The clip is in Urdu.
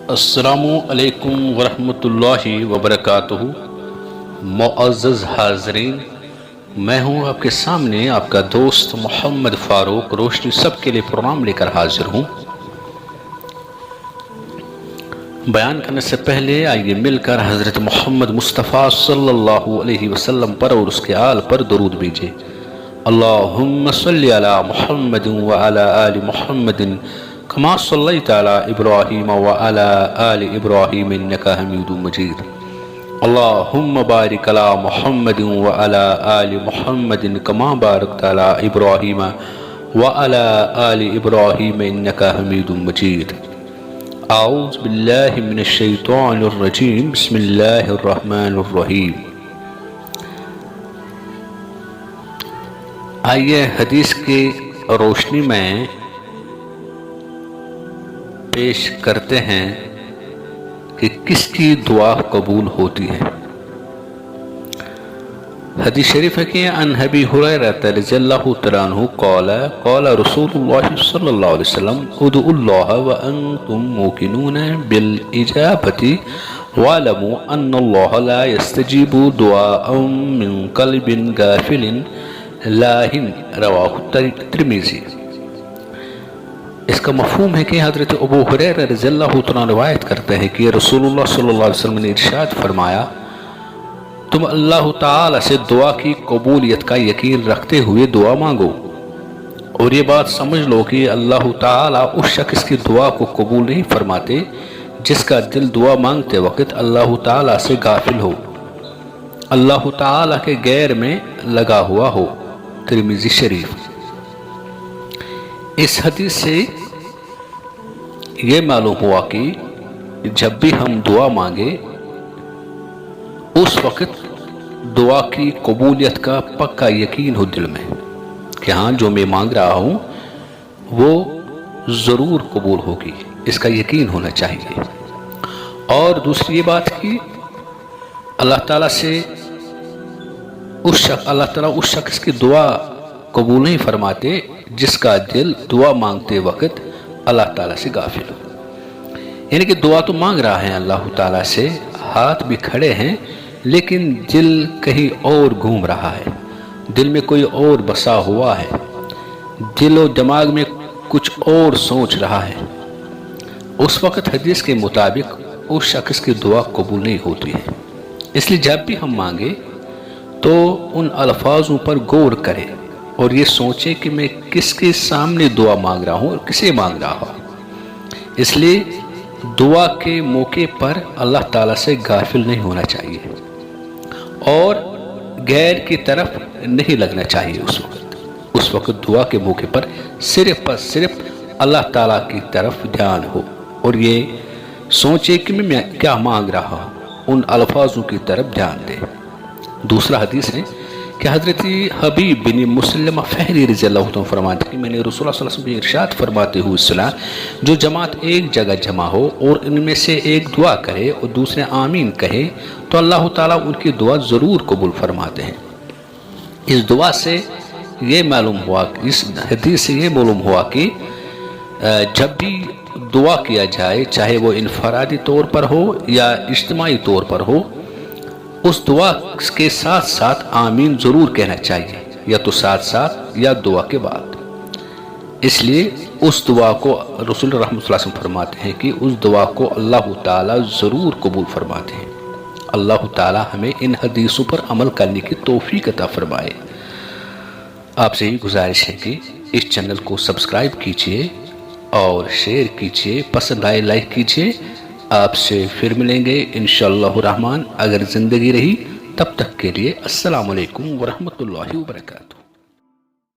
السلام علیکم ورحمۃ اللہ وبرکاتہ۔ معزز حاضرین، میں ہوں آپ کے سامنے آپ کا دوست محمد فاروق روشنی سب کے لیے پروگرام لے کر حاضر ہوں۔ بیان کرنے سے پہلے آئیے مل کر حضرت محمد مصطفیٰ صلی اللہ علیہ وسلم پر اور اس کے آل پر درود بھیجیں۔ اللہم صلی علی محمد وعلی آل محمد کما صلیت علی ابراہیم وعلی آل ابراہیم انکا حمید مجید۔ اللہم بارک علی محمد وعلی آل محمد کما بارکت علی ابراہیم وعلی آل ابراہیم انکا حمید مجید۔ اعوذ باللہ من الشیطان الرجیم، بسم اللہ الرحمن الرحیم۔ آئیے حدیث کی روشنی میں پیش کرتے ہیں کہ کس کی دعا قبول ہوتی ہے۔ حدیث شریف ہے کہ عن ابی ہریرہ رضی اللہ تعالیٰ عنہ قال قال رسول اللہ صلی اللہ علیہ وسلم ادعوا اللہ وانتم موقنون بالاجابۃ واعلموا ان اللہ لا يستجیب دعاء من قلب غافل لاہن، رواہ ترمذی۔ اس کا مفہوم ہے کہ حضرت ابو ہریرہ رضی اللہ عنہ روایت کرتے ہیں کہ رسول اللہ صلی اللہ علیہ وسلم نے ارشاد فرمایا، تم اللہ تعالی سے دعا کی قبولیت کا یقین رکھتے ہوئے دعا مانگو، اور یہ بات سمجھ لو کہ اللہ تعالی اس شخص کی دعا کو قبول نہیں فرماتے جس کا دل دعا مانگتے وقت اللہ تعالی سے غافل ہو، اللہ تعالی کے غیر میں لگا ہوا ہو۔ ترمذی شریف۔ اس حدیث سے یہ معلوم ہوا کہ جب بھی ہم دعا مانگے اس وقت دعا کی قبولیت کا پکا یقین ہو دل میں کہ ہاں جو میں مانگ رہا ہوں وہ ضرور قبول ہوگی، اس کا یقین ہونا چاہیے۔ اور دوسری یہ بات کہ اللہ تعالیٰ سے اللہ تعالیٰ اس شخص کی دعا قبول نہیں فرماتے جس کا دل دعا مانگتے وقت اللہ تعالیٰ سے غافل ہو، یعنی کہ دعا تو مانگ رہا ہے اللہ تعالیٰ سے، ہاتھ بھی کھڑے ہیں، لیکن دل کہیں اور گھوم رہا ہے، دل میں کوئی اور بسا ہوا ہے، دل و دماغ میں کچھ اور سوچ رہا ہے۔ اس وقت حدیث کے مطابق اس شخص کی دعا قبول نہیں ہوتی ہے۔ اس لیے جب بھی ہم مانگے تو ان الفاظوں پر غور کریں اور یہ سوچیں کہ میں کس کے سامنے دعا مانگ رہا ہوں اور کسے مانگ رہا ہوں۔ اس لیے دعا کے موقع پر اللہ تعالیٰ سے غافل نہیں ہونا چاہیے اور غیر کی طرف نہیں لگنا چاہیے۔ اس وقت دعا کے موقع پر صرف اللہ تعالیٰ کی طرف دھیان ہو اور یہ سوچے کہ میں کیا مانگ رہا ہوں، ان الفاظوں کی طرف دھیان دے۔ دوسرا حدیث ہے کہ حضرت حبیب بن مسلمہ فہری رضی اللہ عنہ فرماتے ہیں کہ میں نے رسول اللہ صلی اللہ علیہ وسلم کو ارشاد فرماتے ہوئے سنا، جو جماعت ایک جگہ جمع ہو اور ان میں سے ایک دعا کرے اور دوسرے آمین کہے تو اللہ تعالیٰ ان کی دعا ضرور قبول فرماتے ہیں۔ اس دعا سے یہ معلوم ہوا، اس حدیث سے یہ معلوم ہوا کہ جب بھی دعا کیا جائے، چاہے وہ انفرادی طور پر ہو یا اجتماعی طور پر ہو، اس دعا کے ساتھ ساتھ آمین ضرور کہنا چاہیے، یا تو ساتھ یا دعا کے بعد۔ اس لیے اس دعا کو رسول رحمۃ اللہ علیہ وسلم فرماتے ہیں کہ اس دعا کو اللہ تعالیٰ ضرور قبول فرماتے ہیں۔ اللہ تعالیٰ ہمیں ان حدیثوں پر عمل کرنے کی توفیق عطا فرمائے۔ آپ سے یہ گزارش ہے کہ اس چینل کو سبسکرائب کیجئے اور شیئر کیجئے، پسند آئے لائک کیجئے۔ آپ سے پھر ملیں گے انشاءاللہ الرحمن، اگر زندگی رہی تب تک کے لیے السلام علیکم ورحمۃ اللہ وبرکاتہ۔